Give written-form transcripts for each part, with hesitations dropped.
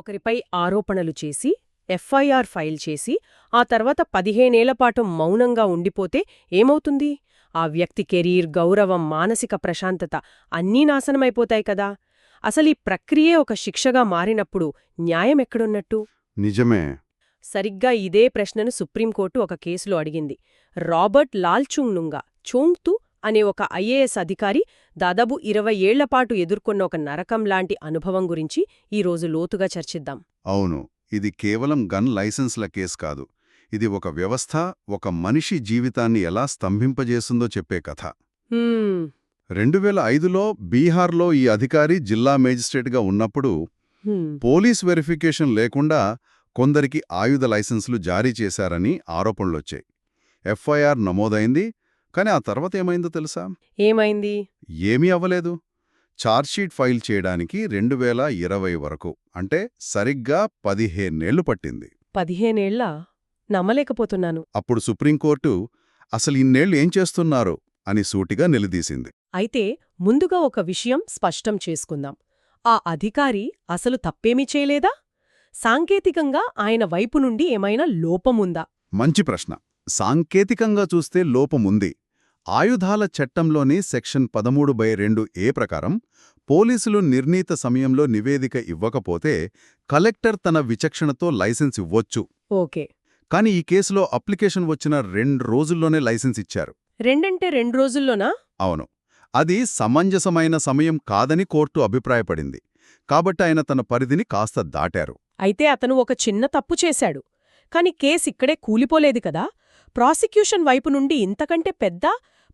ఒకరిపై ఆరోపణలు చేసి ఎఫ్ఐఆర్ ఫైల్ చేసి ఆ తర్వాత 15 ఏళ్లపాటు మౌనంగా ఉండిపోతే ఏమవుతుంది? ఆ వ్యక్తి కెరీర్, గౌరవం, మానసిక ప్రశాంతత అన్నీ నాశనమైపోతాయి కదా. అసలీ ప్రక్రియే ఒక శిక్షగా మారినప్పుడు న్యాయమెక్కడున్నట్టు? నిజమే. సరిగ్గా ఇదే ప్రశ్నను సుప్రీంకోర్టు ఒక కేసులో అడిగింది. రాబర్ట్ లాల్చుంగ్నుంగా చోంగ్తు అనే ఒక ఐఏఎస్ అధికారి దాదాపు 20 ఏళ్లపాటు ఎదుర్కొన్న ఒక నరకంలాంటి అనుభవం గురించి ఈరోజు లోతుగా చర్చిద్దాం. అవును, ఇది కేవలం గన్ లైసెన్స్ల కేసు కాదు. ఇది ఒక వ్యవస్థ, ఒక మనిషి జీవితాన్ని ఎలా స్తంభింపజేస్తుందో చెప్పే కథ. 2005లో బీహార్లో ఈ అధికారి జిల్లా మేజిస్ట్రేట్గా ఉన్నప్పుడు పోలీస్ వెరిఫికేషన్ లేకుండా కొందరికి ఆయుధ లైసెన్సులు జారీ చేశారని ఆరోపణలొచ్చాయి. ఎఫ్ఐఆర్ నమోదైంది. కానీ ఆ తర్వాత ఏమైందో తెలుసా? ఏమైంది? ఏమీ అవ్వలేదు. ఛార్జ్షీట్ ఫైల్ చేయడానికి 2020 వరకు, అంటే సరిగ్గా 15 ఏళ్లు పట్టింది. 15 ఏళ్లా? నమ్మలేకపోతున్నాను. అప్పుడు సుప్రీంకోర్టు అసలు ఇన్నేళ్లు ఏం చేస్తున్నారు అని సూటిగా నిలదీసింది. అయితే ముందుగా ఒక విషయం స్పష్టం చేసుకుందాం. ఆ అధికారి అసలు తప్పేమీ చేయలేదా? సాంకేతికంగా ఆయన వైపు నుండి ఏమైనా లోపముందా? మంచి ప్రశ్న. సాంకేతికంగా చూస్తే లోపముంది. ఆయుధాల చట్టంలోని సెక్షన్ 13(2)(a) ప్రకారం పోలీసులు నిర్ణీత సమయంలో నివేదిక ఇవ్వకపోతే కలెక్టర్ తన విచక్షణతో లైసెన్స్ ఇవ్వొచ్చు. ఓకే. కాని ఈ కేసులో అప్లికేషన్ వచ్చిన 2 రోజుల్లోనే లైసెన్స్ ఇచ్చారు. 2 రోజుల్లోనా? అవును. అది సమంజసమైన సమయం కాదని కోర్టు అభిప్రాయపడింది. కాబట్టి ఆయన తన పరిధిని కాస్త దాటారు. అయితే అతను ఒక చిన్న తప్పు చేశాడు. కాని కేసిక్కడే కూలిపోలేదు కదా. ప్రాసిక్యూషన్ వైపు నుండి ఇంతకంటే పెద్ద,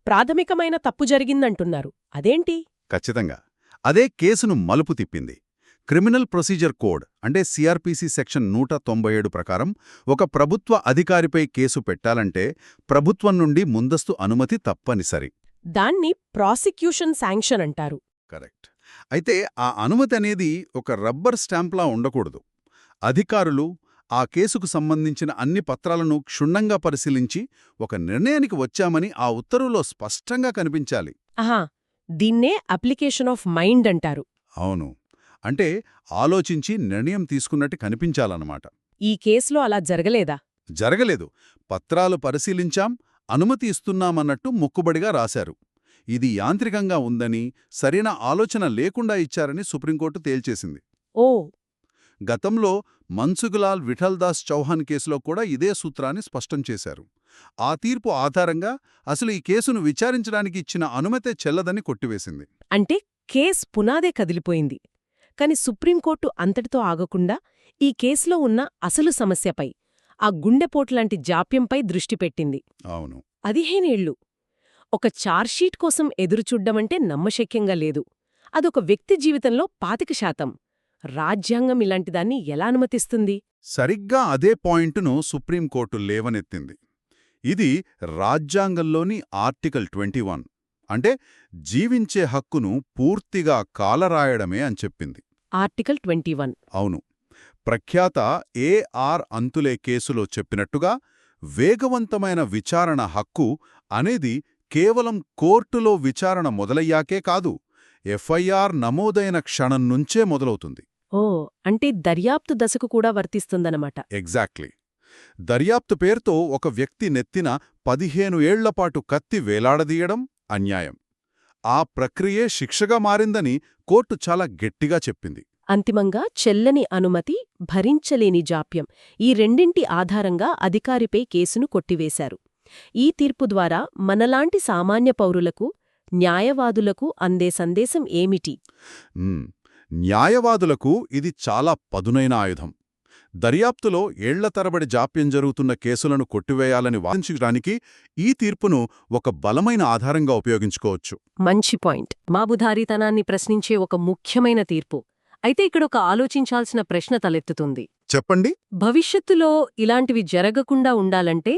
ప్రాథమికమైన తప్పు జరిగిందంటున్నారు. అదేంటి? ఖచ్చితంగా అదే కేసును మలుపు తిప్పింది. క్రిమినల్ ప్రొసీజర్ కోడ్ అంటే సిఆర్పిసి సెక్షన్ 197 ప్రకారం ఒక ప్రభుత్వ అధికారిపై కేసు పెట్టాలంటే ప్రభుత్వం నుండి ముందస్తు అనుమతి తప్పనిసరి. దాన్ని ప్రాసిక్యూషన్ శాంక్షన్ అంటారు. కరెక్ట్. అయితే ఆ అనుమతి అనేది ఒక రబ్బర్ స్టాంప్లా ఉండకూడదు. అధికారులు ఆ కేసుకు సంబంధించిన అన్ని పత్రాలను క్షుణ్ణంగా పరిశీలించి ఒక నిర్ణయానికి వచ్చామని ఆ ఉత్తర్వులో స్పష్టంగా కనిపించాలి. ఆహా, దీన్నే అప్లికేషన్ ఆఫ్ మైండ్ అంటారు. అవును. అంటే ఆలోచించి నిర్ణయం తీసుకున్నట్టు కనిపించాలన్నమాట. ఈ కేసులో అలా జరగలేదా? జరగలేదు. పత్రాలు పరిశీలించాం, అనుమతి ఇస్తున్నామన్నట్టు మొక్కుబడిగా రాశారు. ఇది యాంత్రికంగా ఉందని, సరైన ఆలోచన లేకుండా ఇచ్చారని సుప్రీంకోర్టు తేల్చేసింది. ఓ. గతంలో మన్సుఖలాల్ విఠల్దాస్ చౌహాన్ కేసులో కూడా ఇదే సూత్రాన్ని స్పష్టం చేశారు. ఆ తీర్పు ఆధారంగా అసలు ఈ కేసును విచారించడానికి ఇచ్చిన అనుమతే చెల్లదని కొట్టివేసింది. అంటే కేస్ పునాదే కదిలిపోయింది. కాని సుప్రీంకోర్టు అంతటితో ఆగకుండా ఈ కేసులో ఉన్న అసలు సమస్యపై, ఆ గుండెపోట్లాంటి జాప్యంపై దృష్టి పెట్టింది. అవును. 15 ఏళ్లు ఒక ఛార్జ్షీట్ కోసం ఎదురుచూడ్డమంటే నమ్మశక్యంగా లేదు. అదొక వ్యక్తి జీవితంలో 25%. రాజ్యాంగం ఇలాంటిదాన్ని ఎలా అనుమతిస్తుంది? సరిగ్గా అదే పాయింటును సుప్రీంకోర్టు లేవనెత్తింది. ఇది రాజ్యాంగంలోని ఆర్టికల్ 21, అంటే జీవించే హక్కును పూర్తిగా కాలరాయడమే అని చెప్పింది. ఆర్టికల్ 21. అవును. ప్రఖ్యాత ఏఆర్ అంతులే కేసులో చెప్పినట్టుగా వేగవంతమైన విచారణ హక్కు అనేది కేవలం కోర్టులో విచారణ మొదలయ్యాకే కాదు, ఎఫ్ఐఆర్ నమోదైన క్షణం నుంచే మొదలవుతుంది. ఓ, అంటే దర్యాప్తు దశకు కూడా వర్తిస్తుందన్నమాట. ఎగ్జాక్ట్లీ. దర్యాప్తు పేరుతో ఒక వ్యక్తి నెత్తిన 15 ఏళ్లపాటు కత్తి వేలాడదీయడం అన్యాయం. ఆ ప్రక్రియే శిక్షగా మారిందని కోర్టు చాలా గట్టిగా చెప్పింది. అంతిమంగా చెల్లని అనుమతి, భరించలేని జాప్యం, ఈ రెండింటి ఆధారంగా అధికారిపై కేసును కొట్టివేశారు. ఈ తీర్పు ద్వారా మనలాంటి సామాన్య పౌరులకు, న్యాయవాదులకు అందే సందేశం ఏమిటి? న్యాయవాదులకు ఇది చాలా పదునైన ఆయుధం. దర్యాప్తులో ఏళ్ల తరబడి జాప్యం జరుగుతున్న కేసులను కొట్టివేయాలని వాదించడానికి ఈ తీర్పును ఒక బలమైన ఆధారంగా ఉపయోగించుకోవచ్చు. మంచి పాయింట్. మాబుధారీతనాన్ని ప్రశ్నించే ఒక ముఖ్యమైన తీర్పు. అయితే ఇక్కడొక ఆలోచించాల్సిన ప్రశ్న తలెత్తుతుంది. చెప్పండి. భవిష్యత్తులో ఇలాంటివి జరగకుండా ఉండాలంటే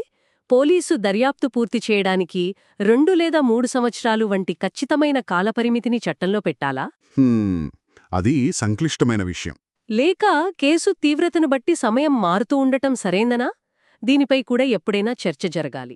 పోలీసు దర్యాప్తు పూర్తి చేయడానికి 2 లేదా 3 సంవత్సరాలు వంటి ఖచ్చితమైన కాలపరిమితిని చట్టంలో పెట్టాలా? అది సంక్లిష్టమైన విషయం. లేక కేసు తీవ్రతను బట్టి సమయం మారుతూ ఉండటం సరైందనా? దీనిపై కూడా ఎప్పుడైనా చర్చ జరగాలి.